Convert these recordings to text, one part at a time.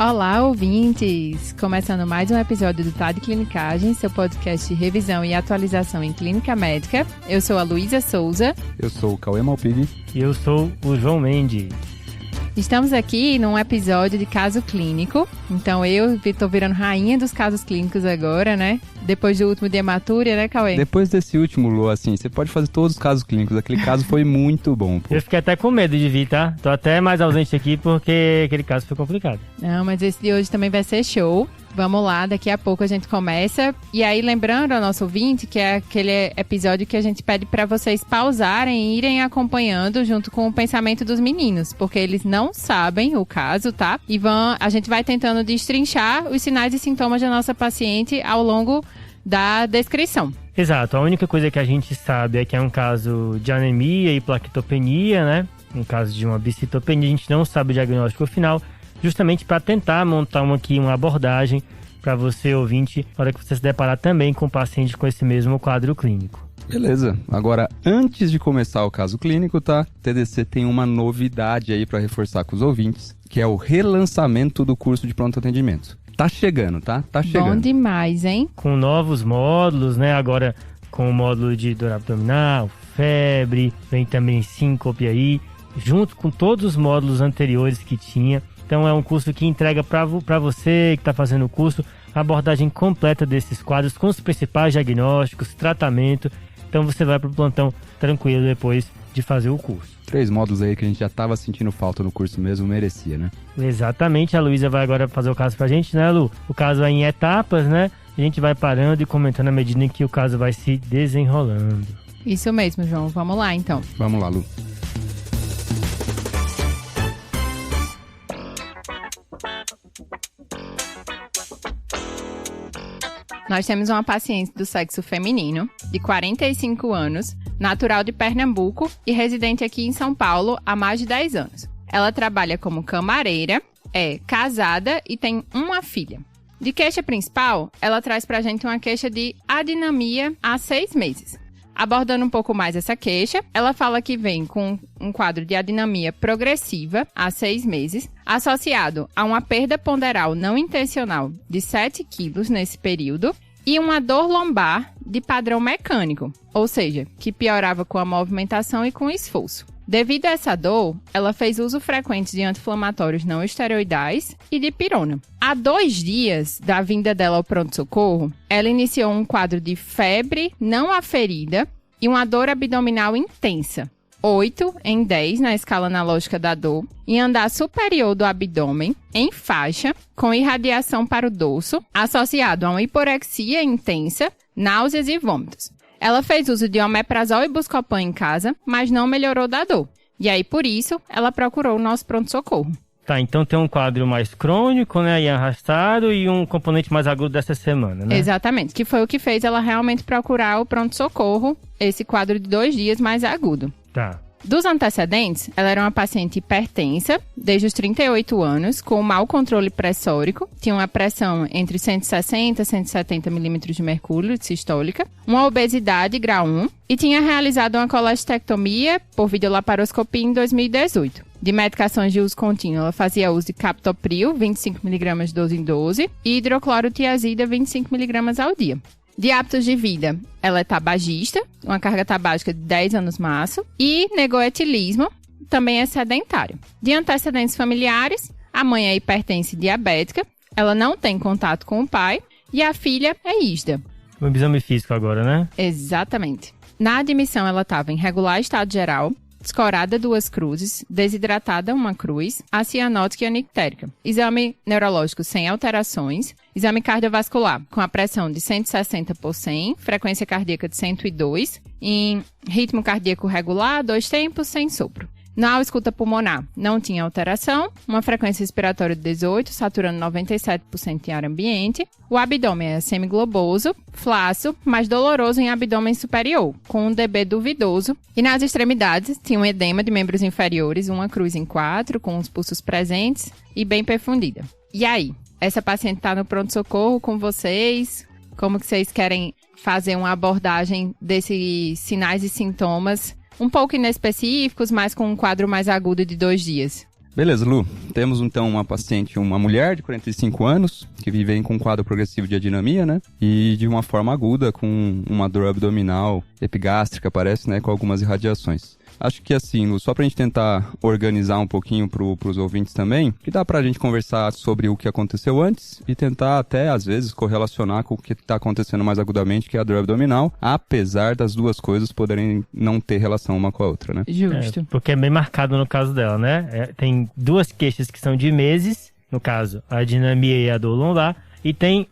Olá, ouvintes! Começando mais um episódio do Tá de Clinicagem, seu podcast de revisão e atualização em clínica médica. Eu sou a Luísa Souza. Eu sou o Cauê Malpighi. E eu sou o João Mendes. Estamos aqui num episódio de caso clínico. Então eu tô virando rainha dos casos clínicos agora, né? Depois do último de hematúria, né, Cauê? Depois desse último, Lu, assim, você pode fazer todos os casos clínicos. Aquele caso foi muito bom, pô. Eu fiquei até com medo de vir, tá? Tô até mais ausente aqui porque aquele caso foi complicado. Não, mas esse de hoje também vai ser show. Vamos lá, daqui a pouco a gente começa. E aí, lembrando ao nosso ouvinte que é aquele episódio que a gente pede para vocês pausarem e irem acompanhando junto com o pensamento dos meninos, porque eles não sabem o caso, tá? E a gente vai tentando destrinchar os sinais e sintomas da nossa paciente ao longo da descrição. Exato, a única coisa que a gente sabe é que é um caso de anemia e plaquetopenia, né? Um caso de uma bicitopenia, a gente não sabe o diagnóstico final, justamente para tentar montar uma abordagem para você, ouvinte, na hora que você se deparar também com o paciente com esse mesmo quadro clínico. Beleza. Agora, antes de começar o caso clínico, tá? TDC tem uma novidade aí para reforçar com os ouvintes, que é o relançamento do curso de pronto atendimento. Tá chegando, tá? Tá chegando. Bom demais, hein? Com novos módulos, né? Agora com o módulo de dor abdominal, febre, vem também síncope aí, junto com todos os módulos anteriores que tinha. Então é um curso que entrega para você que está fazendo o curso a abordagem completa desses quadros com os principais diagnósticos, tratamento. Então você vai para o plantão tranquilo depois de fazer o curso. 3 módulos aí que a gente já estava sentindo falta no curso mesmo, merecia, né? Exatamente, a Luísa vai agora fazer o caso pra gente, né, Lu? O caso é em etapas, né? A gente vai parando e comentando à medida em que o caso vai se desenrolando. Isso mesmo, João. Vamos lá, então. Vamos lá, Lu. Nós temos uma paciente do sexo feminino, de 45 anos, natural de Pernambuco e residente aqui em São Paulo há mais de 10 anos. Ela trabalha como camareira, é casada e tem uma filha. De queixa principal, ela traz pra gente uma queixa de adinamia há 6 meses. Abordando um pouco mais essa queixa, ela fala que vem com um quadro de adinamia progressiva há 6 meses, associado a uma perda ponderal não intencional de 7 quilos nesse período e uma dor lombar de padrão mecânico, ou seja, que piorava com a movimentação e com o esforço. Devido a essa dor, ela fez uso frequente de anti-inflamatórios não esteroidais e de pirona. Há 2 dias da vinda dela ao pronto-socorro, ela iniciou um quadro de febre não aferida e uma dor abdominal intensa, 8 em 10 na escala analógica da dor, em andar superior do abdômen, em faixa, com irradiação para o dorso, associado a uma hiporexia intensa, náuseas e vômitos. Ela fez uso de omeprazol e buscopan em casa, mas não melhorou da dor. E aí, por isso, ela procurou o nosso pronto-socorro. Tá, então tem um quadro mais crônico, né, e arrastado, e um componente mais agudo dessa semana, né? Exatamente, que foi o que fez ela realmente procurar o pronto-socorro, esse quadro de 2 dias mais agudo. Tá. Dos antecedentes, ela era uma paciente hipertensa, desde os 38 anos, com mau controle pressórico, tinha uma pressão entre 160 e 170 milímetros de mercúrio sistólica, uma obesidade grau 1 e tinha realizado uma colestectomia por videolaparoscopia em 2018. De medicações de uso contínuo, ela fazia uso de captopril, 25mg 12 em 12, e hidroclorotiazida, 25mg ao dia. De hábitos de vida, ela é tabagista, uma carga tabágica de 10 anos maço, e negoetilismo, também é sedentário. De antecedentes familiares, a mãe é hipertensa e diabética, ela não tem contato com o pai, e a filha é ISDA. Um exame físico agora, né? Exatamente. Na admissão, ela estava em regular estado geral, descorada 2 cruzes, desidratada 1 cruz, acianótica e anictérica. Exame neurológico sem alterações. Exame cardiovascular com a pressão de 160 por 100, frequência cardíaca de 102, em ritmo cardíaco regular, 2 tempos, sem sopro. Na escuta pulmonar, não tinha alteração, uma frequência respiratória de 18, saturando 97% em ar ambiente. O abdômen é semigloboso, flácido, mas doloroso em abdômen superior, com um dB duvidoso. E nas extremidades, tinha um edema de membros inferiores, 1 cruz em 4, com os pulsos presentes e bem perfundida. E aí, essa paciente está no pronto-socorro com vocês? Como que vocês querem fazer uma abordagem desses sinais e sintomas um pouco inespecíficos, mas com um quadro mais agudo de 2 dias? Beleza, Lu. Temos então uma paciente, uma mulher de 45 anos, que vive com um quadro progressivo de adinamia, né? E de uma forma aguda, com uma dor abdominal epigástrica, parece, né? Com algumas irradiações. Acho que assim, Lu, só pra gente tentar organizar um pouquinho pros ouvintes também, que dá pra gente conversar sobre o que aconteceu antes e tentar até, às vezes, correlacionar com o que tá acontecendo mais agudamente, que é a dor abdominal, apesar das duas coisas poderem não ter relação uma com a outra, né? Justo. Porque é bem marcado no caso dela, né? Tem duas queixas que são de meses, no caso, a adinamia e a dor lombar, e tem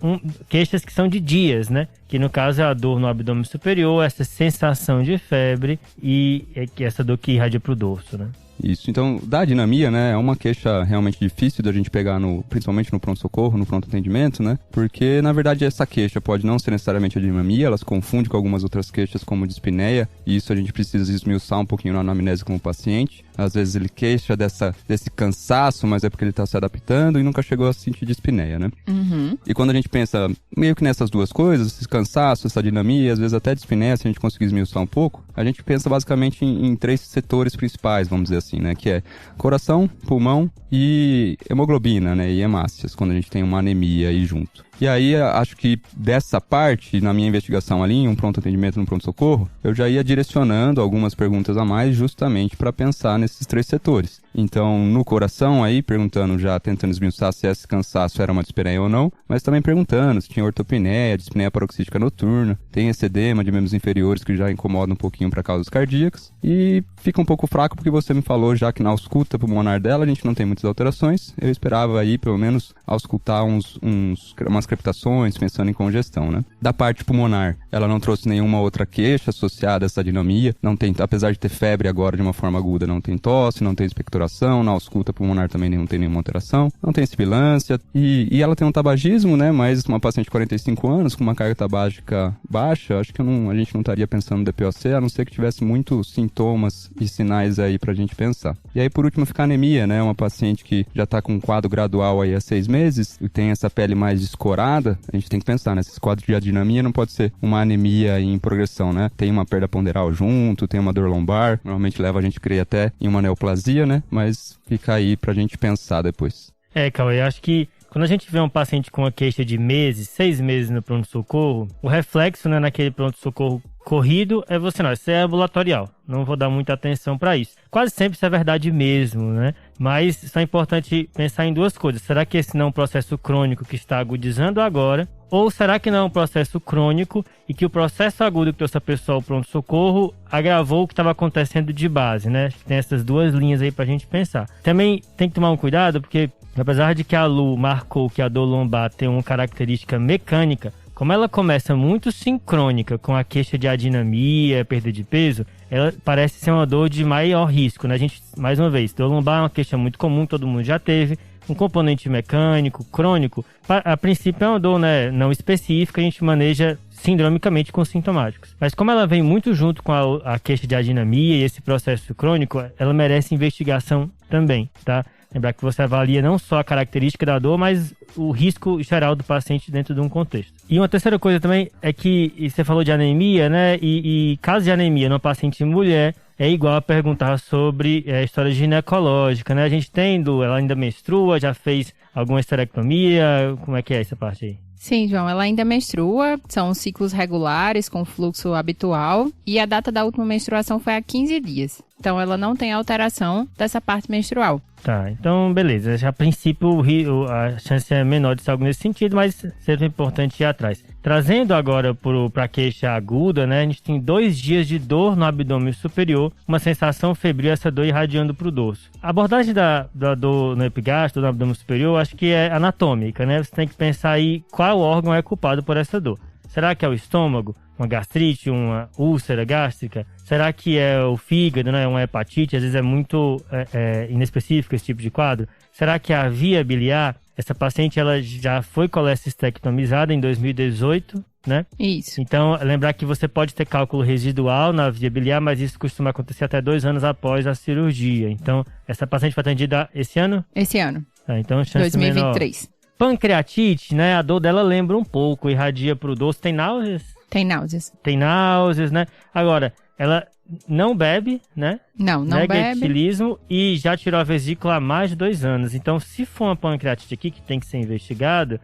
queixas que são de dias, né? Que no caso é a dor no abdômen superior, essa sensação de febre e essa dor que irradia para o dorso, né? Isso, então, da adinamia, né, é uma queixa realmente difícil da gente pegar, principalmente no pronto-socorro, no pronto-atendimento, né, porque, na verdade, essa queixa pode não ser necessariamente adinamia, ela se confunde com algumas outras queixas, como dispneia, e isso a gente precisa esmiuçar um pouquinho na anamnese com o paciente. Às vezes ele queixa desse cansaço, mas é porque ele está se adaptando e nunca chegou a sentir dispneia, né? Uhum. E quando a gente pensa meio que nessas duas coisas, esse cansaço, essa adinamia, às vezes até dispneia, se a gente conseguir esmiuçar um pouco, a gente pensa basicamente em três setores principais, vamos dizer assim, né? Que é coração, pulmão e hemoglobina, né? E hemácias, quando a gente tem uma anemia aí junto. E aí, acho que dessa parte, na minha investigação ali, em um pronto-atendimento no pronto-socorro, eu já ia direcionando algumas perguntas a mais justamente para pensar nesses três setores. Então, no coração aí, perguntando já, tentando esmiuçar se esse cansaço era uma dispneia ou não, mas também perguntando se tinha ortopneia, dispneia paroxística noturna, tem esse edema de membros inferiores que já incomoda um pouquinho para causas cardíacas, e fica um pouco fraco porque você me falou já que na ausculta pulmonar dela a gente não tem muitas alterações. Eu esperava aí, pelo menos, auscultar umas crepitações, pensando em congestão, né? Da parte pulmonar, ela não trouxe nenhuma outra queixa associada a essa adinamia, não tem, apesar de ter febre agora de uma forma aguda, não tem tosse, não tem expectoração, na ausculta pulmonar também não tem nenhuma alteração, não tem sibilância, e ela tem um tabagismo, né? Mas uma paciente de 45 anos, com uma carga tabágica baixa, acho que a gente não estaria pensando no DPOC, a não ser que tivesse muitos sintomas e sinais aí pra gente pensar. E aí, por último, fica a anemia, né? Uma paciente que já tá com um quadro gradual aí há 6 meses, e tem essa pele mais escorada, a gente tem que pensar, né? Esse quadro de adinamia não pode ser uma anemia em progressão, né? Tem uma perda ponderal junto, tem uma dor lombar, normalmente leva a gente a crer até em uma neoplasia, né? Mas fica aí pra gente pensar depois. Cauê, eu acho que quando a gente vê um paciente com uma queixa de 6 meses no pronto-socorro, o reflexo, né, naquele pronto-socorro corrido é você, não, isso é ambulatorial, não vou dar muita atenção para isso. Quase sempre isso é verdade mesmo, né? Mas só é importante pensar em duas coisas. Será que esse não é um processo crônico que está agudizando agora? Ou será que não é um processo crônico e que o processo agudo que trouxe a pessoa ao pronto-socorro agravou o que estava acontecendo de base, né? Acho que tem essas duas linhas aí pra gente pensar. Também tem que tomar um cuidado, porque apesar de que a Lu marcou que a dor lombar tem uma característica mecânica, como ela começa muito sincrônica com a queixa de adinamia, perda de peso, ela parece ser uma dor de maior risco, né? A gente, mais uma vez, dor lombar é uma queixa muito comum, todo mundo já teve. Um componente mecânico, crônico, a princípio é uma dor, né, não específica, a gente maneja sindromicamente com sintomáticos. Mas como ela vem muito junto com a queixa de adinamia e esse processo crônico, ela merece investigação também, tá? Lembrar que você avalia não só a característica da dor, mas o risco geral do paciente dentro de um contexto. E uma terceira coisa também é que você falou de anemia, né? E caso de anemia numa paciente mulher, é igual a perguntar sobre a história ginecológica, né? A gente ela ainda menstrua, já fez alguma esterectomia, como é que é essa parte aí? Sim, João, ela ainda menstrua, são ciclos regulares com fluxo habitual e a data da última menstruação foi há 15 dias. Então ela não tem alteração dessa parte menstrual. Tá, então beleza. A princípio a chance é menor de ser algo nesse sentido, mas sempre é importante ir atrás. Trazendo agora para a queixa aguda, né? A gente tem 2 dias de dor no abdômen superior, uma sensação febril, essa dor irradiando para o dorso. A abordagem da dor no epigastro, no abdômen superior, acho que é anatômica, né? Você tem que pensar aí qual órgão é culpado por essa dor. Será que é o estômago? Uma gastrite, uma úlcera gástrica? Será que é o fígado, né? Uma hepatite? Às vezes é muito inespecífico esse tipo de quadro. Será que é a via biliar? Essa paciente ela já foi colecistectomizada em 2018, né? Isso. Então, lembrar que você pode ter cálculo residual na via biliar, mas isso costuma acontecer até 2 anos após a cirurgia. Então, essa paciente foi atendida esse ano? Esse ano. Então, chance 2023. Menor. Pancreatite, né? A dor dela lembra um pouco, irradia para o dorso. Tem náuseas? Tem náuseas. Tem náuseas, né? Agora, ela não bebe, né? Não nega bebe. etilismo e já tirou a vesícula há mais de 2 anos. Então, se for uma pancreatite aqui que tem que ser investigado,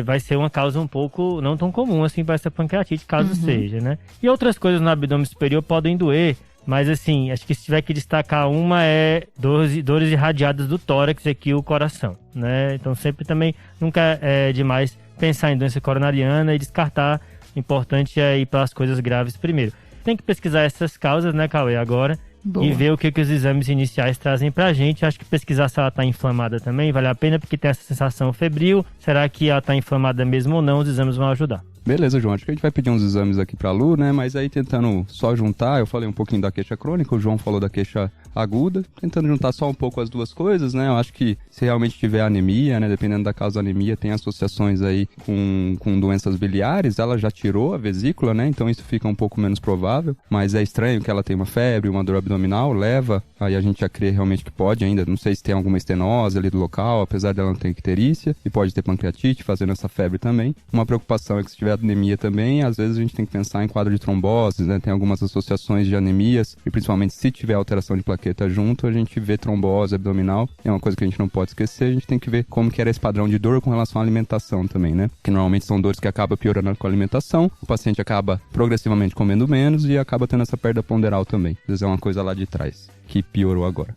vai ser uma causa um pouco não tão comum assim para essa pancreatite, caso seja, né? E outras coisas no abdômen superior podem doer, mas assim, acho que se tiver que destacar uma é dores irradiadas do tórax aqui, o coração, né? Então, sempre também, nunca é demais pensar em doença coronariana e descartar. Importante é ir para as coisas graves primeiro. Tem que pesquisar essas causas, né, Cauê, agora. Boa. E ver o que os exames iniciais trazem pra gente. Acho que pesquisar se ela tá inflamada também vale a pena, porque tem essa sensação febril. Será que ela tá inflamada mesmo ou não? Os exames vão ajudar. Beleza, João. Acho que a gente vai pedir uns exames aqui pra Lu, né? Mas aí tentando só juntar, eu falei um pouquinho da queixa crônica, o João falou da queixa aguda. Tentando juntar só um pouco as duas coisas, né? Eu acho que se realmente tiver anemia, né? Dependendo da causa da anemia, tem associações aí com doenças biliares. Ela já tirou a vesícula, né? Então isso fica um pouco menos provável. Mas é estranho que ela tenha uma febre, uma dor abdominal, leva. Aí a gente já crê realmente que pode ainda. Não sei se tem alguma estenose ali do local, apesar dela não ter icterícia. E pode ter pancreatite, fazendo essa febre também. Uma preocupação é que se tiver anemia também, às vezes a gente tem que pensar em quadro de trombose, né? Tem algumas associações de anemias, e principalmente se tiver alteração de plaqueta junto, a gente vê trombose abdominal. É uma coisa que a gente não pode esquecer, a gente tem que ver como que era esse padrão de dor com relação à alimentação também, né? Que normalmente são dores que acabam piorando com a alimentação, o paciente acaba progressivamente comendo menos e acaba tendo essa perda ponderal também. Às vezes é uma coisa lá de trás que piorou agora.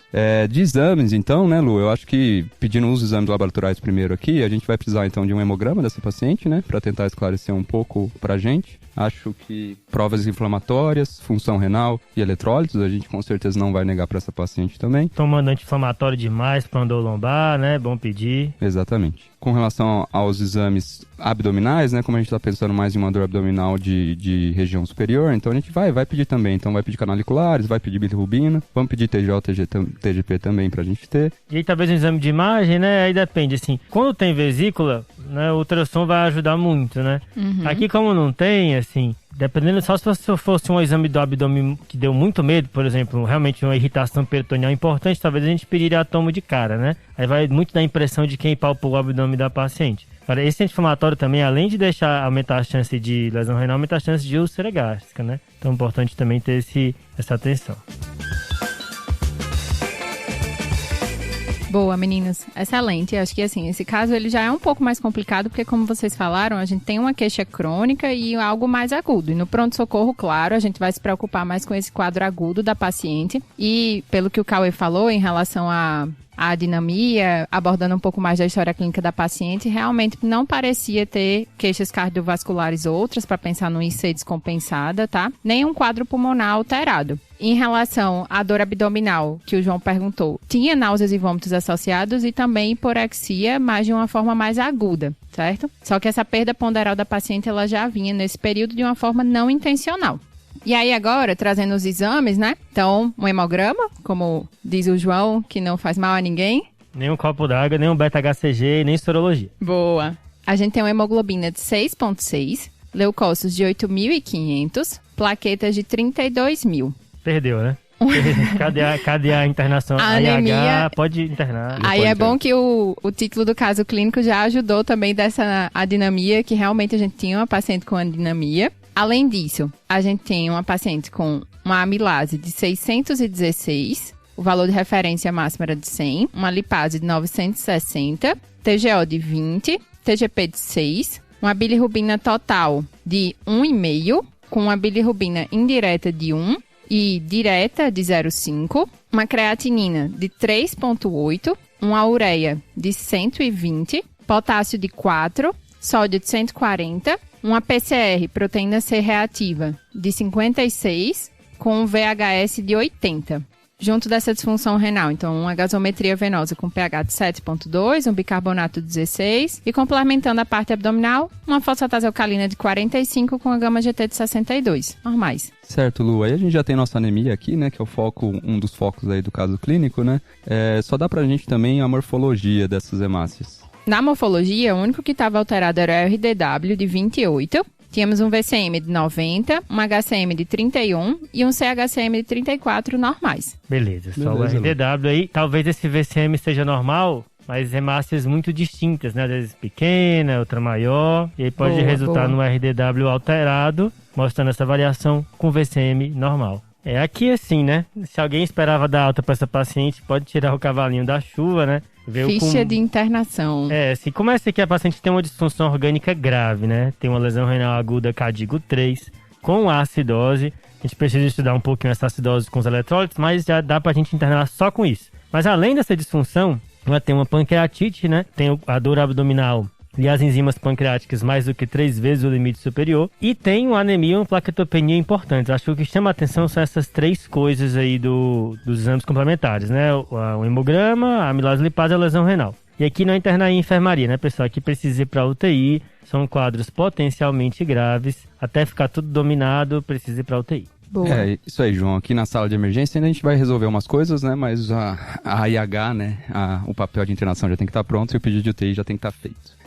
De exames, então, né, Lu? Eu acho que, pedindo os exames laboratoriais primeiro aqui, a gente vai precisar, então, de um hemograma dessa paciente, né? Pra tentar esclarecer um pouco pra gente. Acho que provas inflamatórias, função renal e eletrólitos, a gente com certeza não vai negar para essa paciente também. Tomando anti-inflamatório demais para dor lombar, né? Bom pedir. Exatamente. Com relação aos exames abdominais, né? Como a gente está pensando mais em uma dor abdominal de região superior, então a gente vai pedir também. Então vai pedir canaliculares, vai pedir bilirrubina, vamos pedir TGO, TGP também pra gente ter. E aí talvez um exame de imagem, né? Aí depende, assim, quando tem vesícula, né? O ultrassom vai ajudar muito, né? Aqui como não tem, assim, dependendo, só se fosse um exame do abdômen que deu muito medo, por exemplo, realmente uma irritação peritoneal importante, talvez a gente pediria tomo de cara, né? Aí vai muito da impressão de quem palpou o abdômen da paciente. Agora, esse anti-inflamatório também, além de aumentar a chance de lesão renal, aumenta a chance de úlcera gástrica, né? Então é importante também ter essa atenção. Boa, meninas. Excelente. Acho que, assim, esse caso ele já é um pouco mais complicado, porque, como vocês falaram, a gente tem uma queixa crônica e algo mais agudo. E no pronto-socorro, claro, a gente vai se preocupar mais com esse quadro agudo da paciente. E, pelo que o Cauê falou, em relação à dinamia, abordando um pouco mais da história clínica da paciente, realmente não parecia ter queixas cardiovasculares outras, para pensar no IC descompensada, tá? Nem um quadro pulmonar alterado. Em relação à dor abdominal, que o João perguntou, tinha náuseas e vômitos associados e também hiporexia, mas de uma forma mais aguda, certo? Só que essa perda ponderal da paciente, ela já vinha nesse período de uma forma não intencional. E aí agora, trazendo os exames, né? Então, um hemograma, como diz o João, que não faz mal a ninguém. Nem um copo d'água, nem um beta-HCG, nem sorologia. Boa. A gente tem uma hemoglobina de 6,6, leucócitos de 8.500, plaquetas de 32.000. Perdeu, né? Cadê a internação? A anemia... pode internar. Aí é bom que o título do caso clínico já ajudou também dessa adinamia, que realmente a gente tinha uma paciente com adinamia. Além disso, a gente tem uma paciente com uma amilase de 616, o valor de referência máxima era de 100, uma lipase de 960, TGO de 20, TGP de 6, uma bilirrubina total de 1,5, com uma bilirrubina indireta de 1 e direta de 0,5, uma creatinina de 3,8, uma ureia de 120, potássio de 4, sódio de 140, uma PCR, proteína C reativa, de 56, com um VHS de 80. Junto dessa disfunção renal, então, uma gasometria venosa com pH de 7,2, um bicarbonato de 16 e, complementando a parte abdominal, uma fosfatase alcalina de 45 com a gama-GT de 62, normais. Certo, Lu. Aí a gente já tem nossa anemia aqui, né, que é o foco, um dos focos aí do caso clínico, né? Só dá pra gente também a morfologia dessas hemácias. Na morfologia, o único que estava alterado era o RDW de 28, tínhamos um VCM de 90, um HCM de 31 e um CHCM de 34 normais. Beleza, só o RDW aí. Talvez esse VCM seja normal, mas hemácias muito distintas, né? Às vezes pequena, outra maior, e aí pode resultar no RDW alterado, mostrando essa variação com VCM normal. É aqui assim, né? Se alguém esperava dar alta para essa paciente, pode tirar o cavalinho da chuva, né? Ficha de internação. Se começa que a paciente tem uma disfunção orgânica grave, né? Tem uma lesão renal aguda Cadigo 3, com acidose. A gente precisa estudar um pouquinho essa acidose com os eletrólitos, mas já dá pra gente internar só com isso. Mas além dessa disfunção, ela tem uma pancreatite, né? Tem a dor abdominal e as enzimas pancreáticas mais do que 3 vezes o limite superior. E tem uma anemia e uma plaquetopenia importantes. Acho que o que chama a atenção são essas 3 coisas aí dos exames complementares, né? O hemograma, a amilase lipase e a lesão renal. E aqui não é internar em enfermaria, né, pessoal? Aqui precisa ir para UTI, são quadros potencialmente graves. Até ficar tudo dominado, precisa ir para UTI. Boa. Isso aí, João. Aqui na sala de emergência ainda a gente vai resolver umas coisas, né? Mas a IH, né? O papel de internação já tem que estar pronto e o pedido de UTI já tem que estar feito.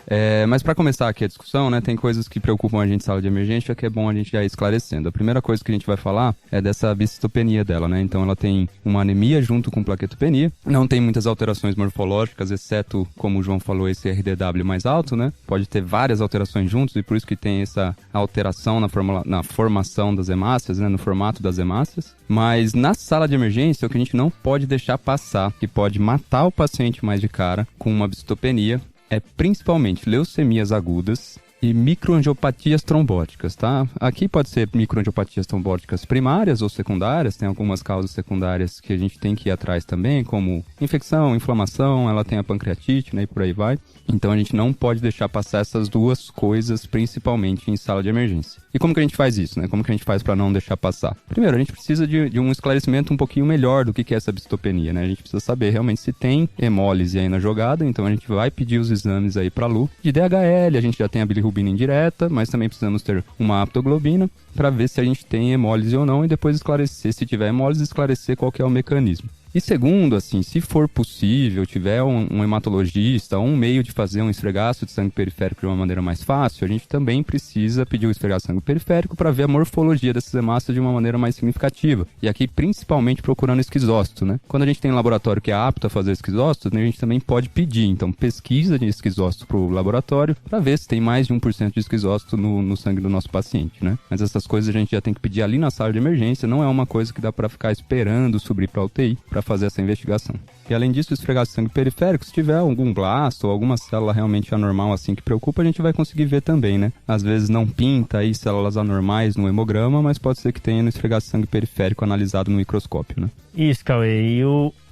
Mas para começar aqui a discussão, né, tem coisas que preocupam a gente em sala de emergência que é bom a gente já ir esclarecendo. A primeira coisa que a gente vai falar é dessa bicitopenia dela, né? Então ela tem uma anemia junto com plaquetopenia, não tem muitas alterações morfológicas, exceto, como o João falou, esse RDW mais alto, né? Pode ter várias alterações juntos e por isso que tem essa alteração na formação das hemácias, né, no formato das hemácias. Mas na sala de emergência, o que a gente não pode deixar passar, que pode matar o paciente mais de cara com uma bicitopenia, é principalmente leucemias agudas e microangiopatias trombóticas, tá? Aqui pode ser microangiopatias trombóticas primárias ou secundárias, tem algumas causas secundárias que a gente tem que ir atrás também, como infecção, inflamação, ela tem a pancreatite, né, e por aí vai. Então a gente não pode deixar passar essas 2 coisas, principalmente em sala de emergência. E como que a gente faz isso, né? Como que a gente faz para não deixar passar? Primeiro, a gente precisa de um esclarecimento um pouquinho melhor do que é essa bicitopenia, né? A gente precisa saber realmente se tem hemólise aí na jogada, então a gente vai pedir os exames aí para Lu. De DHL, a gente já tem a bilirrubina indireta, mas também precisamos ter uma aptoglobina para ver se a gente tem hemólise ou não e depois esclarecer, se tiver hemólise, esclarecer qual que é o mecanismo. E segundo, assim, se for possível, tiver um hematologista, um meio de fazer um esfregaço de sangue periférico de uma maneira mais fácil, a gente também precisa pedir o esfregaço de sangue periférico para ver a morfologia dessas hemácias de uma maneira mais significativa. E aqui, principalmente, procurando esquizócito, né? Quando a gente tem um laboratório que é apto a fazer esquizócito, né, a gente também pode pedir, então, pesquisa de esquizócito para o laboratório para ver se tem mais de 1% de esquizócito no sangue do nosso paciente, né? Mas essas coisas a gente já tem que pedir ali na sala de emergência, não é uma coisa que dá para ficar esperando subir para a UTI para fazer essa investigação. E além disso, esfregar de sangue periférico, se tiver algum blasto ou alguma célula realmente anormal assim que preocupa, a gente vai conseguir ver também, né? Às vezes não pinta aí células anormais no hemograma, mas pode ser que tenha no esfregar de sangue periférico analisado no microscópio, né? Isso, Cauê. E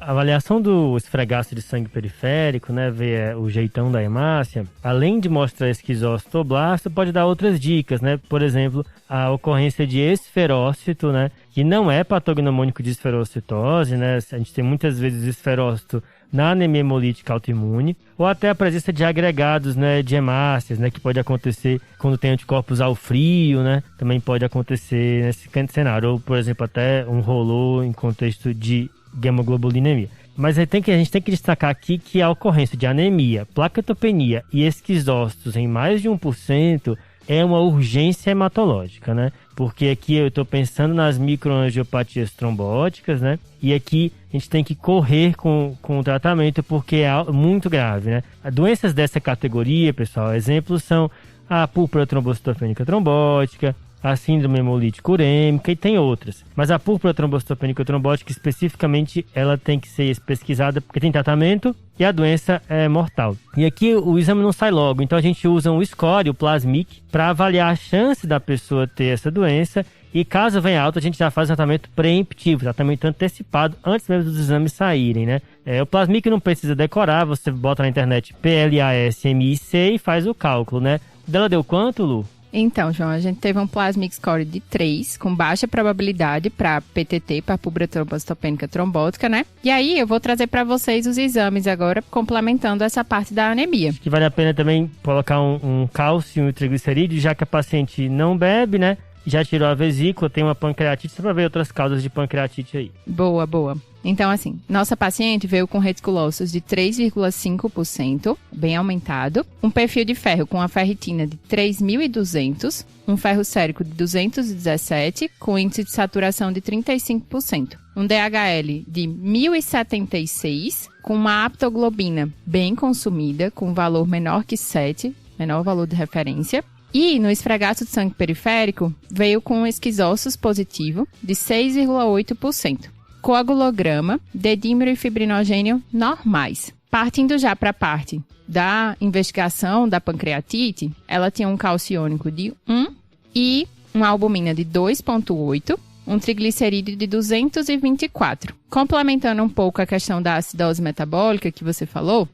a avaliação do esfregaço de sangue periférico, né, ver o jeitão da hemácia, além de mostrar esquizócito ou blasto, pode dar outras dicas, né? Por exemplo, a ocorrência de esferócito, né, que não é patognomônico de esferocitose, né? A gente tem muitas vezes esferócito na anemia hemolítica autoimune, ou até a presença de agregados, né, de hemácias, né, que pode acontecer quando tem anticorpos ao frio, né, também pode acontecer nesse cenário, ou, por exemplo, até um rolô em contexto de gamaglobulinemia. Mas a gente tem que destacar aqui que a ocorrência de anemia, plaquetopenia e esquizócitos em mais de 1% é uma urgência hematológica, né? Porque aqui eu estou pensando nas microangiopatias trombóticas, né? E aqui a gente tem que correr com o tratamento porque é muito grave, né? Doenças dessa categoria, pessoal, exemplos são a púrpura trombocitopênica trombótica, a síndrome hemolítica urêmica e tem outras. Mas a púrpura trombocitopênica trombótica, especificamente, ela tem que ser pesquisada porque tem tratamento e a doença é mortal. E aqui o exame não sai logo, então a gente usa um score, o Plasmic, para avaliar a chance da pessoa ter essa doença e caso venha alta, a gente já faz tratamento preemptivo, tratamento antecipado, antes mesmo dos exames saírem, né? O Plasmic não precisa decorar, você bota na internet PLASMIC e faz o cálculo, né? Dela deu quanto, Lu? Então, João, a gente teve um Plasmic Score de 3, com baixa probabilidade para PTT, para púrpura trombocitopênica trombótica, né? E aí eu vou trazer para vocês os exames agora, complementando essa parte da anemia. Acho que vale a pena também colocar um cálcio e um triglicerídeo, já que a paciente não bebe, né? Já tirou a vesícula, tem uma pancreatite, só para ver outras causas de pancreatite aí. Boa, boa. Então, assim, nossa paciente veio com reticulócitos de 3,5%, bem aumentado, um perfil de ferro com a ferritina de 3.200, um ferro sérico de 217, com índice de saturação de 35%, um DHL de 1.076, com uma aptoglobina bem consumida, com valor menor que 7, menor valor de referência, E no esfregaço de sangue periférico, veio com um esquizostos positivo de 6,8%. Coagulograma, dedímero e fibrinogênio normais. Partindo já para a parte da investigação da pancreatite, ela tinha um calciônico de 1 e uma albumina de 2,8, um triglicerídeo de 224. Complementando um pouco a questão da acidose metabólica que você falou,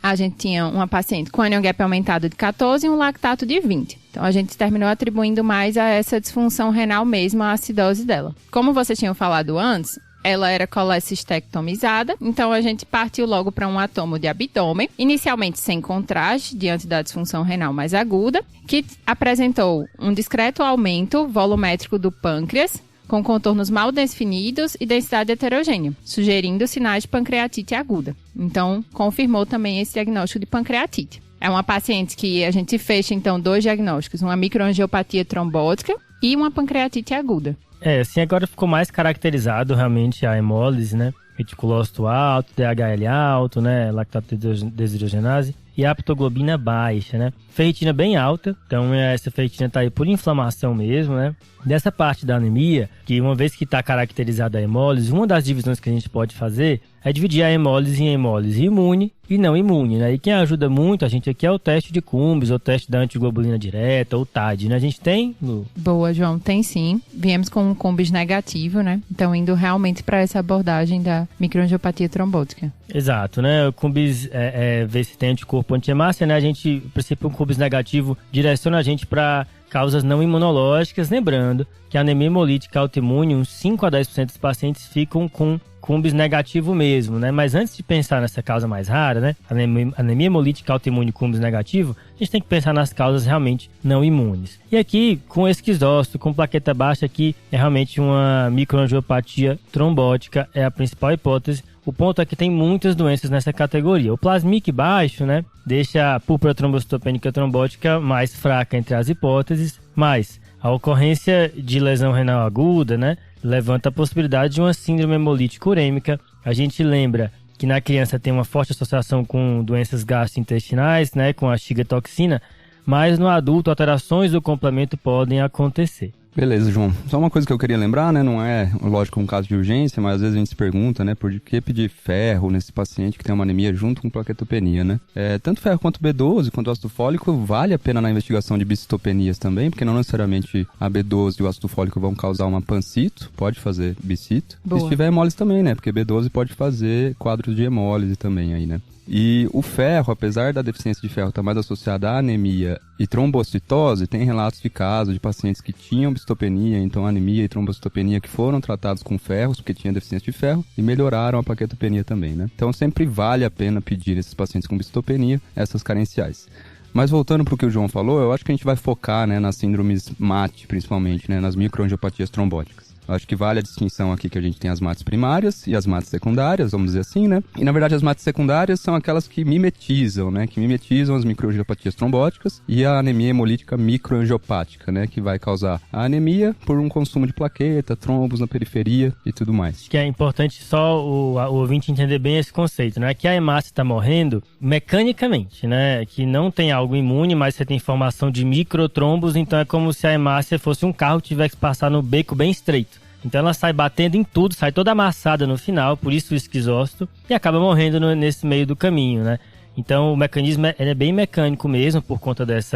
a gente tinha uma paciente com anion gap aumentado de 14 e um lactato de 20. Então, a gente terminou atribuindo mais a essa disfunção renal mesmo, a acidose dela. Como você tinha falado antes, ela era colecistectomizada, então a gente partiu logo para um atomo de abdômen, inicialmente sem contraste, diante da disfunção renal mais aguda, que apresentou um discreto aumento volumétrico do pâncreas, com contornos mal definidos e densidade heterogênea, sugerindo sinais de pancreatite aguda. Então, confirmou também esse diagnóstico de pancreatite. É uma paciente que a gente fecha, então, 2 diagnósticos, uma microangiopatia trombótica e uma pancreatite aguda. Assim agora ficou mais caracterizado realmente a hemólise, né? Reticulócito alto, DHL alto, né? Lactato desidrogenase e aptoglobina baixa, né? Ferritina bem alta, então essa ferritina tá aí por inflamação mesmo, né? Dessa parte da anemia, que uma vez que está caracterizada a hemólise, uma das divisões que a gente pode fazer é dividir a hemólise em hemólise imune e não imune, né? E quem ajuda muito a gente aqui é o teste de Cumbres, ou teste da antiglobulina direta, ou TAD, né? A gente tem, Lu? Boa, João, tem sim. Viemos com um Cumbres negativo, né? Então, indo realmente para essa abordagem da microangiopatia trombótica. Exato, né? O Cumbres ver se tem anticorpo anti-hemácia, né? A gente, a princípio, o Cumbres negativo direciona a gente para causas não imunológicas, lembrando que a anemia hemolítica autoimune, uns 5 a 10% dos pacientes ficam com Cumbres negativo mesmo, né? Mas antes de pensar nessa causa mais rara, né? Anemia hemolítica autoimune Cumbres negativo, a gente tem que pensar nas causas realmente não imunes. E aqui, com esquizócito, com plaqueta baixa, aqui é realmente uma microangiopatia trombótica, é a principal hipótese. O ponto é que tem muitas doenças nessa categoria. O plasmic baixo, né, deixa a púrpura trombocitopênica trombótica mais fraca entre as hipóteses, mas a ocorrência de lesão renal aguda, né, levanta a possibilidade de uma síndrome hemolítica urêmica. A gente lembra que na criança tem uma forte associação com doenças gastrointestinais, né, com a chigatoxina, mas no adulto alterações do complemento podem acontecer. Beleza, João. Só uma coisa que eu queria lembrar, né? Não é, lógico, um caso de urgência, mas às vezes a gente se pergunta, né? Por que pedir ferro nesse paciente que tem uma anemia junto com plaquetopenia, né? Tanto ferro quanto B12, quanto ácido fólico, vale a pena na investigação de bicitopenias também, porque não necessariamente a B12 e o ácido fólico vão causar uma pancito, pode fazer bicito. Boa. E se tiver hemólise também, né? Porque B12 pode fazer quadros de hemólise também aí, né? E o ferro, apesar da deficiência de ferro estar mais associada à anemia e trombocitose, tem relatos de casos de pacientes que tinham bicitopenia, então anemia e trombocitopenia, que foram tratados com ferros, porque tinha deficiência de ferro, e melhoraram a plaquetopenia também, né? Então sempre vale a pena pedir esses pacientes com bicitopenia essas carenciais. Mas voltando para o que o João falou, eu acho que a gente vai focar, né, nas síndromes MAT, principalmente, né, nas microangiopatias trombóticas. Acho que vale a distinção aqui que a gente tem as MATs primárias e as MATs secundárias, vamos dizer assim, né? E, na verdade, as MATs secundárias são aquelas que mimetizam, né? Que mimetizam as microangiopatias trombóticas e a anemia hemolítica microangiopática, né? Que vai causar a anemia por um consumo de plaqueta, trombos na periferia e tudo mais. Acho que é importante só o ouvinte entender bem esse conceito, né? Que a hemácia está morrendo mecanicamente, né? Que não tem algo imune, mas você tem formação de microtrombos, então é como se a hemácia fosse um carro que tivesse que passar no beco bem estreito. Então ela sai batendo em tudo, sai toda amassada no final, por isso o esquizócito, e acaba morrendo nesse meio do caminho, né? Então o mecanismo é bem mecânico mesmo, por conta desse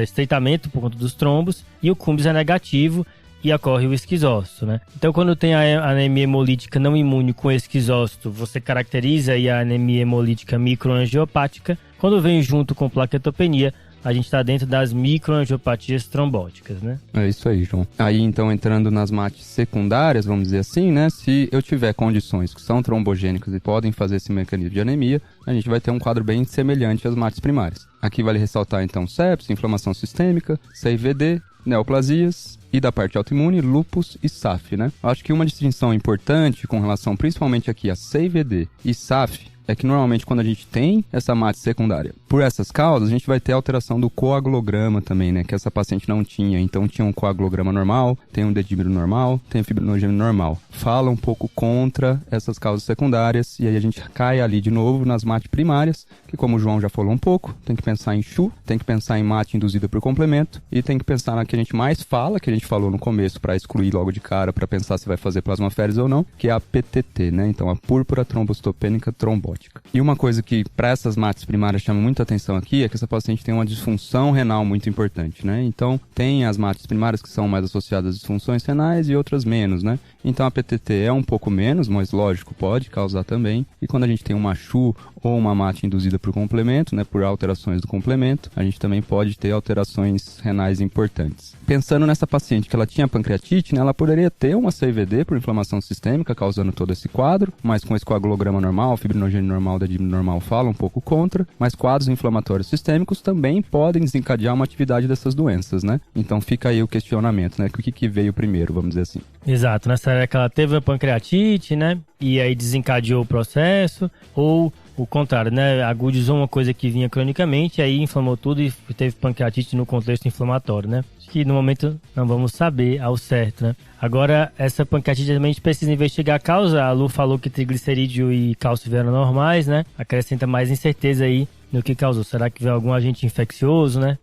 estreitamento, por conta dos trombos, e o Cumbres é negativo e ocorre o esquizócito, né? Então quando tem a anemia hemolítica não imune com esquizócito, você caracteriza aí a anemia hemolítica microangiopática. Quando vem junto com plaquetopenia, a gente está dentro das microangiopatias trombóticas, né? É isso aí, João. Aí, então, entrando nas MATs secundárias, vamos dizer assim, né? Se eu tiver condições que são trombogênicas e podem fazer esse mecanismo de anemia, a gente vai ter um quadro bem semelhante às MATs primárias. Aqui vale ressaltar, então, sepsis, inflamação sistêmica, CIVD, neoplasias e da parte autoimune, lúpus e SAF, né? Acho que uma distinção importante com relação principalmente aqui a CIVD e SAF é que normalmente quando a gente tem essa MAT secundária, por essas causas, a gente vai ter alteração do coagulograma também, né? Que essa paciente não tinha. Então tinha um coagulograma normal, tem um dedímero normal, tem fibrinogênio normal. Fala um pouco contra essas causas secundárias e aí a gente cai ali de novo nas MAT primárias, que como o João já falou um pouco, tem que pensar em CHU, tem que pensar em MAT induzida por complemento e tem que pensar na que a gente mais fala, que a gente falou no começo para excluir logo de cara, para pensar se vai fazer plasmaféresis ou não, que é a PTT, né? Então a púrpura trombocitopênica trombótica. E uma coisa que para essas MATs primárias chama muita atenção aqui é que essa paciente tem uma disfunção renal muito importante, né? Então tem as MATs primárias que são mais associadas a disfunções renais e outras menos, né? Então a PTT é um pouco menos, mas lógico, pode causar também. E quando a gente tem uma CHU ou uma MAT induzida por complemento, né, por alterações do complemento, a gente também pode ter alterações renais importantes. Pensando nessa paciente que ela tinha pancreatite, né, ela poderia ter uma CVD por inflamação sistêmica, causando todo esse quadro, mas com esse coagulograma normal, fibrinogênio normal, dedímero normal fala um pouco contra, mas quadros inflamatórios sistêmicos também podem desencadear uma atividade dessas doenças, né? Então fica aí o questionamento, né? O que veio primeiro, vamos dizer assim. Exato, nessa era que ela teve a pancreatite, né? E aí desencadeou o processo, ou o contrário, né? Agudizou uma coisa que vinha cronicamente, aí inflamou tudo e teve pancreatite no contexto inflamatório, né? Acho que no momento não vamos saber ao certo, né? Agora, essa pancreatite também a gente precisa investigar a causa. A Lu falou que triglicerídeo e cálcio vieram normais, né? Acrescenta mais incerteza aí no que causou. Será que veio algum agente infeccioso, né?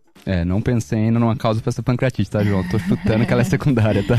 Não pensei ainda numa causa para essa pancreatite, tá, João? Tô chutando que ela é secundária, tá?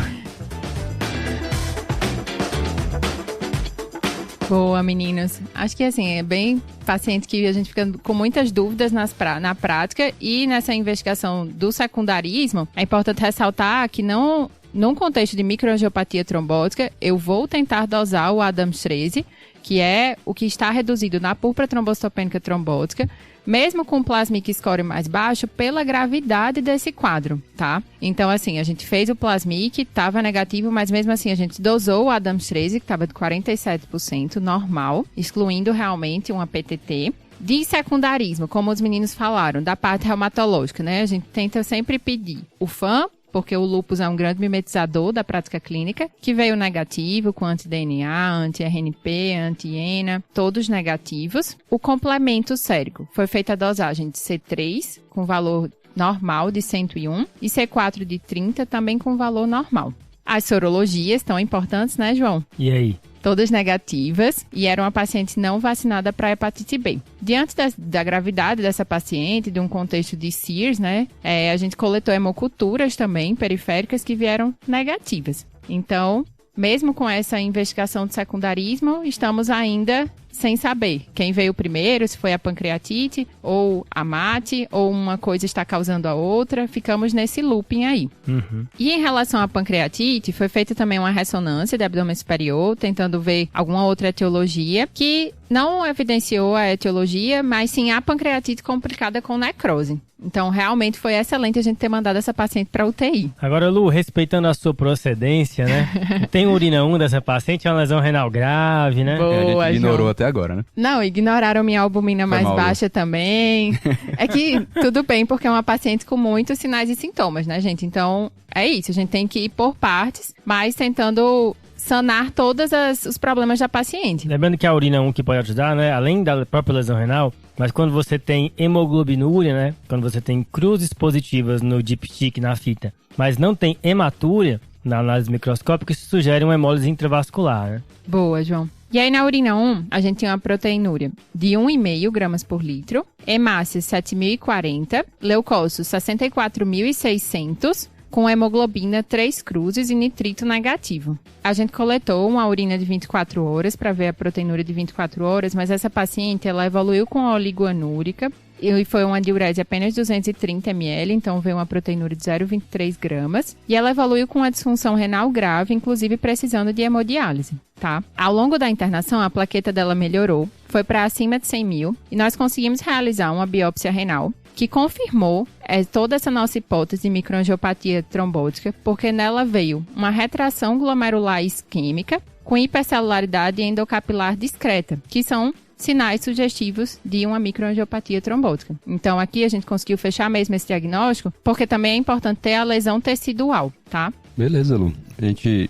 Boa, meninas. Acho que assim, é bem paciente que a gente fica com muitas dúvidas na prática e nessa investigação do secundarismo, é importante ressaltar que num contexto de microangiopatia trombótica, eu vou tentar dosar o Adams 13, que é o que está reduzido na púrpura trombocitopênica trombótica, mesmo com o plasmic score mais baixo, pela gravidade desse quadro, tá? Então, assim, a gente fez o plasmic, estava negativo, mas mesmo assim a gente dosou o Adams 13, que estava de 47%, normal, excluindo realmente uma PTT. De secundarismo, como os meninos falaram, da parte reumatológica, né? A gente tenta sempre pedir o FAM, porque o lúpus é um grande mimetizador da prática clínica, que veio negativo com anti-DNA, anti-RNP, anti-ENA, todos negativos. O complemento sérico, foi feita a dosagem de C3, com valor normal de 101, e C4 de 30, também com valor normal. As sorologias estão importantes, né, João? E aí? Todas negativas, e era uma paciente não vacinada para hepatite B. Diante da gravidade dessa paciente, de um contexto de SIRS, né, a gente coletou hemoculturas também, periféricas, que vieram negativas. Então, mesmo com essa investigação de secundarismo, estamos ainda sem saber quem veio primeiro, se foi a pancreatite ou a MAT, ou uma coisa está causando a outra, ficamos nesse looping aí. Uhum. E em relação à pancreatite, foi feita também uma ressonância de abdômen superior, tentando ver alguma outra etiologia, que não evidenciou a etiologia, mas sim a pancreatite complicada com necrose. Então, realmente foi excelente a gente ter mandado essa paciente para UTI. Agora, Lu, respeitando a sua procedência, né? Tem urina 1 dessa paciente, é uma lesão renal grave, né? Boa, a gente ignorou João. até agora, né? Não, ignoraram minha albumina mais baixa também. É que tudo bem, porque é uma paciente com muitos sinais e sintomas, né, gente? Então, é isso. A gente tem que ir por partes, mas tentando sanar todos os problemas da paciente. Lembrando que a urina 1 que pode ajudar, né? Além da própria lesão renal, mas quando você tem hemoglobinúria, né? Quando você tem cruzes positivas no dipstick, na fita, mas não tem hematúria na análise microscópica, isso sugere uma hemólise intravascular, né? Boa, João. E aí, na urina 1, a gente tinha uma proteinúria de 1,5 gramas por litro, hemácia 7.040, leucócitos 64.600, com hemoglobina 3 cruzes e nitrito negativo. A gente coletou uma urina de 24 horas para ver a proteinúria de 24 horas, mas essa paciente, ela evoluiu com a oligoanúrica e foi uma diurese apenas 230 ml, então veio uma proteinúria de 0,23 gramas. E ela evoluiu com uma disfunção renal grave, inclusive precisando de hemodiálise, tá? Ao longo da internação, a plaqueta dela melhorou, foi para acima de 100 mil e nós conseguimos realizar uma biópsia renal que confirmou toda essa nossa hipótese de microangiopatia trombótica, porque nela veio uma retração glomerular isquêmica com hipercelularidade endocapilar discreta, que são sinais sugestivos de uma microangiopatia trombótica. Então, aqui a gente conseguiu fechar mesmo esse diagnóstico, porque também é importante ter a lesão tecidual, tá? Beleza, Lu.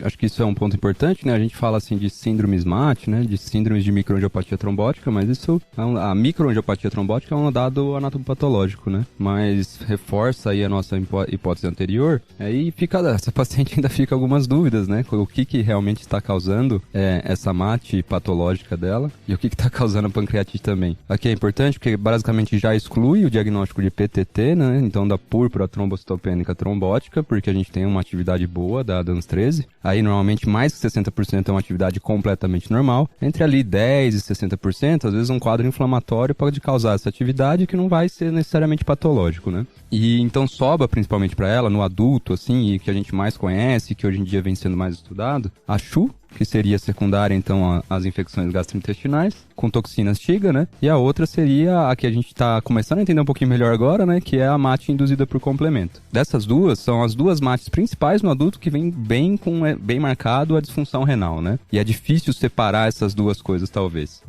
Acho que isso é um ponto importante, né? A gente fala assim de síndromes MAT, né? De síndromes de microangiopatia trombótica, mas isso, a microangiopatia trombótica é um dado anatomopatológico, né? Mas reforça aí a nossa hipótese anterior, aí essa paciente ainda fica algumas dúvidas, né? O que realmente está causando essa MAT patológica dela e o que está causando a pancreatite também. Aqui é importante porque basicamente já exclui o diagnóstico de PTT, né? Então da púrpura trombocitopênica trombótica, porque a gente tem uma atividade boa da DANS 13. Aí normalmente mais que 60% é uma atividade completamente normal. Entre ali 10% e 60%, às vezes um quadro inflamatório pode causar essa atividade que não vai ser necessariamente patológico, né? E então sobra principalmente para ela, no adulto, assim, e que a gente mais conhece, que hoje em dia vem sendo mais estudado, a CHU, que seria secundária, então, às infecções gastrointestinais, com toxinas Shiga, né? E a outra seria a que a gente está começando a entender um pouquinho melhor agora, né? Que é a MAT induzida por complemento. Dessas duas, são as duas MATs principais no adulto que vem bem marcado a disfunção renal, né? E é difícil separar essas duas coisas, talvez.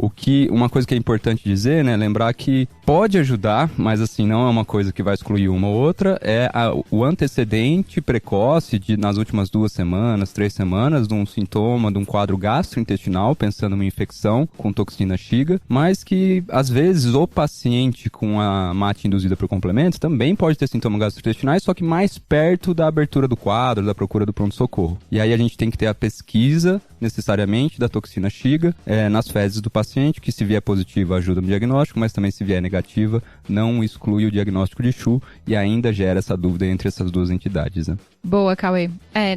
Uma coisa que é importante dizer, né? Lembrar que pode ajudar, mas assim, não é uma coisa que vai excluir uma ou outra, é o antecedente precoce nas últimas 2 semanas, 3 semanas, de um sintoma, de um quadro gastrointestinal, pensando numa infecção com toxina Shiga, mas que às vezes o paciente com a MAT induzida por complemento também pode ter sintomas gastrointestinais, só que mais perto da abertura do quadro, da procura do pronto-socorro. E aí a gente tem que ter a pesquisa, necessariamente, da toxina Shiga nas fezes do paciente, que se vier positiva ajuda no diagnóstico, mas também se vier negativa não exclui o diagnóstico de CHU e ainda gera essa dúvida entre essas duas entidades, né? Boa, Cauê.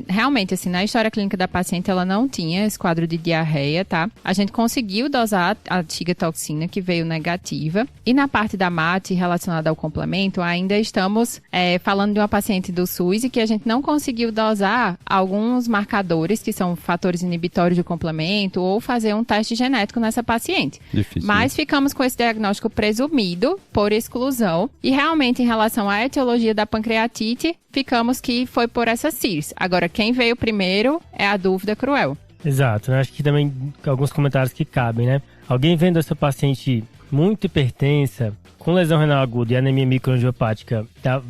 Realmente, assim, na história clínica da paciente, ela não tinha esse quadro de diarreia, tá? A gente conseguiu dosar a Shiga-toxina, que veio negativa. E na parte da MAT, relacionada ao complemento, ainda estamos falando de uma paciente do SUS e que a gente não conseguiu dosar alguns marcadores, que são fatores inibitórios do complemento, ou fazer um teste genético nessa paciente. Difícil. Mas ficamos com esse diagnóstico presumido por exclusão. E realmente, em relação à etiologia da pancreatite, ficamos que foi por essa CIRS. Agora, quem veio primeiro é a dúvida cruel. Exato, né? Acho que também alguns comentários que cabem, né? Alguém vendo essa paciente muito hipertensa, com lesão renal aguda e anemia microangiopática,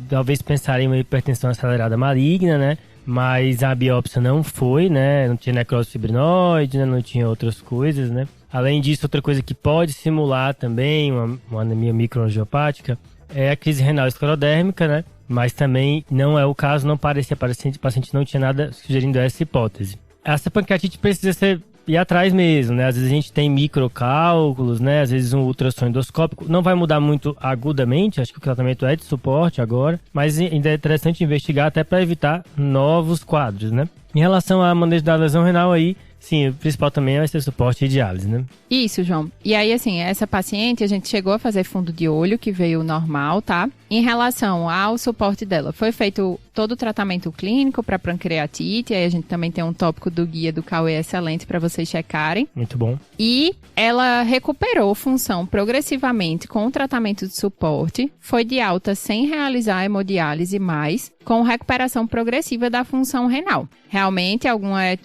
talvez pensar em uma hipertensão acelerada maligna, né? Mas a biópsia não foi, né? Não tinha necrose fibrinoide, né? Não tinha outras coisas, né? Além disso, outra coisa que pode simular também uma anemia microangiopática é a crise renal esclerodérmica, né? Mas também não é o caso, não parecia, o paciente não tinha nada sugerindo essa hipótese. Essa pancreatite precisa ir atrás mesmo, né? Às vezes a gente tem microcálculos, né? Às vezes um ultrassom endoscópico. Não vai mudar muito agudamente, acho que o tratamento é de suporte agora, mas ainda é interessante investigar até para evitar novos quadros, né? Em relação à manejo da lesão renal aí, sim, o principal também vai ser suporte e diálise, né? Isso, João. E aí, assim, essa paciente, a gente chegou a fazer fundo de olho, que veio normal, tá? Em relação ao suporte dela, foi feito todo o tratamento clínico para pancreatite, aí a gente também tem um tópico do guia do Cauê excelente para vocês checarem. Muito bom. E ela recuperou função progressivamente com o tratamento de suporte, foi de alta sem realizar hemodiálise mais, com recuperação progressiva da função renal. Realmente,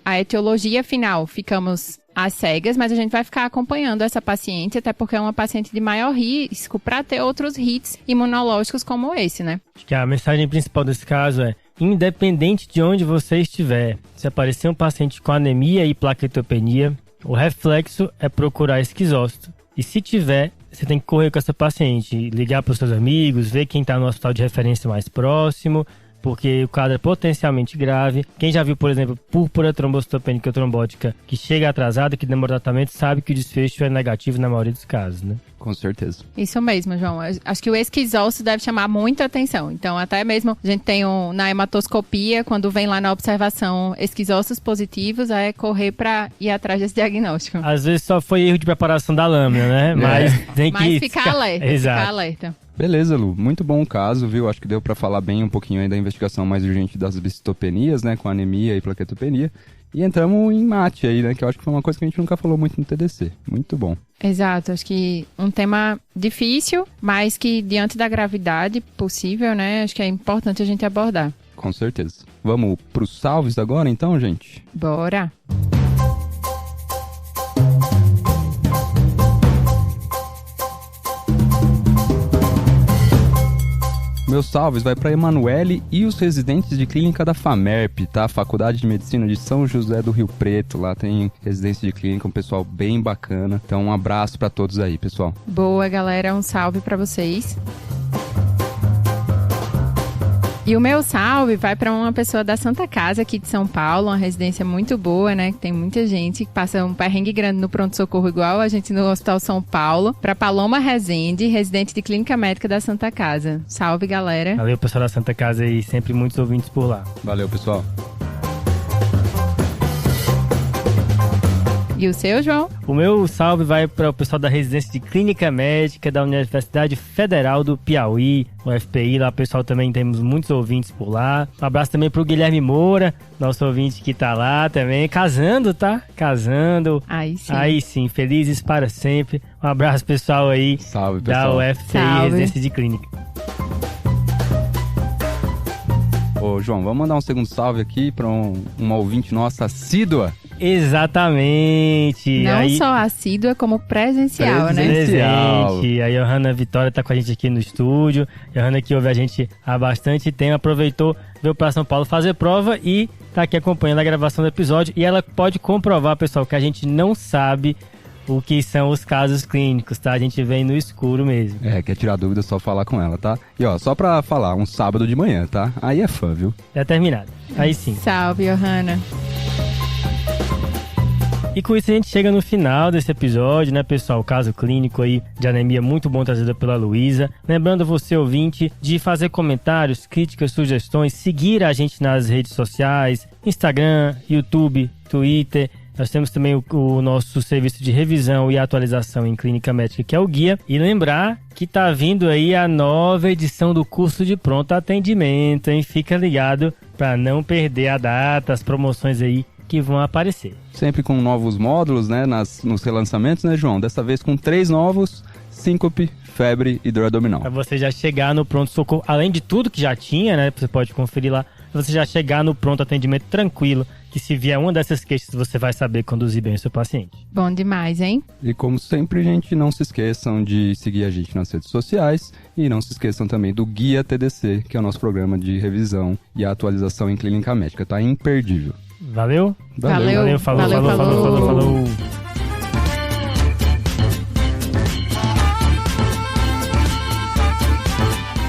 a etiologia final, ficamos às cegas, mas a gente vai ficar acompanhando essa paciente, até porque é uma paciente de maior risco para ter outros hits imunológicos como esse, né? Acho que a mensagem principal desse caso é: independente de onde você estiver, se aparecer um paciente com anemia e plaquetopenia, o reflexo é procurar esquizócito. E se tiver, você tem que correr com essa paciente, ligar para os seus amigos, ver quem está no hospital de referência mais próximo, porque o quadro é potencialmente grave. Quem já viu, por exemplo, púrpura trombocitopênica trombótica que chega atrasada, que demora tratamento, sabe que o desfecho é negativo na maioria dos casos, né? Com certeza. Isso mesmo, João. Acho que o esquizócito deve chamar muita atenção. Então, até mesmo a gente tem na hematoscopia, quando vem lá na observação esquizócitos positivos, é correr para ir atrás desse diagnóstico. Às vezes só foi erro de preparação da lâmina, né? Mas tem que... Mas ficar alerta. Exato. Ficar alerta. Beleza, Lu. Muito bom o caso, viu? Acho que deu para falar bem um pouquinho aí da investigação mais urgente das bicitopenias, né? Com anemia e plaquetopenia. E entramos em MAT aí, né? Que eu acho que foi uma coisa que a gente nunca falou muito no TDC. Muito bom. Exato. Acho que um tema difícil, mas que diante da gravidade possível, né? Acho que é importante a gente abordar. Com certeza. Vamos pros salves agora, então, gente? Bora! Meus salves vai para Emanuele e os residentes de clínica da FAMERP, tá? Faculdade de Medicina de São José do Rio Preto. Lá tem residência de clínica, um pessoal bem bacana. Então, um abraço para todos aí, pessoal. Boa, galera. Um salve para vocês. E o meu salve vai para uma pessoa da Santa Casa aqui de São Paulo, uma residência muito boa, né? Que tem muita gente que passa um perrengue grande no pronto-socorro igual a gente no Hospital São Paulo. Para Paloma Rezende, residente de Clínica Médica da Santa Casa. Salve, galera. Valeu, pessoal da Santa Casa e sempre muitos ouvintes por lá. Valeu, pessoal. E o seu, João? O meu salve vai para o pessoal da residência de Clínica Médica da Universidade Federal do Piauí, UFPI. Lá, pessoal, também temos muitos ouvintes por lá. Um abraço também para o Guilherme Moura, nosso ouvinte que tá lá também, casando, tá? Casando. Aí sim. Aí sim, felizes para sempre. Um abraço, pessoal aí. Salve, pessoal. Da UFPI, Salve. Residência de Clínica. Ô, João, vamos mandar um segundo salve aqui para uma ouvinte nossa assídua. Exatamente. Não aí, só assídua, como presencial, né? Presencial. Presente. A Johanna Vitória tá com a gente aqui no estúdio. Johanna que ouve a gente há bastante tempo, aproveitou, veio para São Paulo fazer prova e tá aqui acompanhando a gravação do episódio. E ela pode comprovar, pessoal, que a gente não sabe o que são os casos clínicos, tá? A gente vem no escuro mesmo. Quer tirar dúvida, é só falar com ela, tá? E ó, só pra falar, um sábado de manhã, tá? Aí é fã, viu? Já terminado. Aí sim. Salve, Johanna. E com isso a gente chega no final desse episódio, né, pessoal? O caso clínico aí de anemia muito bom trazido pela Luísa. Lembrando você, ouvinte, de fazer comentários, críticas, sugestões, seguir a gente nas redes sociais, Instagram, YouTube, Twitter. Nós temos também o nosso serviço de revisão e atualização em clínica médica, que é o Guia. E lembrar que tá vindo aí a nova edição do curso de pronto atendimento, hein? Fica ligado para não perder a data, as promoções aí que vão aparecer. Sempre com novos módulos, né, nos relançamentos, né, João? Dessa vez com 3 novos: síncope, febre e dor abdominal. Para você já chegar no pronto-socorro, além de tudo que já tinha, né, você pode conferir lá, você já chegar no pronto atendimento tranquilo, que se vier uma dessas queixas, você vai saber conduzir bem o seu paciente. Bom demais, hein? E como sempre, gente, não se esqueçam de seguir a gente nas redes sociais e não se esqueçam também do Guia TDC, que é o nosso programa de revisão e atualização em clínica médica. Tá imperdível. Valeu? Valeu. Falou.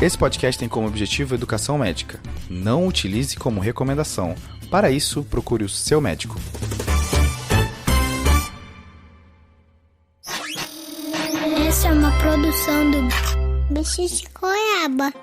Esse podcast tem como objetivo educação médica. Não utilize como recomendação. Para isso, procure o seu médico. Essa é uma produção do Bicho de Goiaba.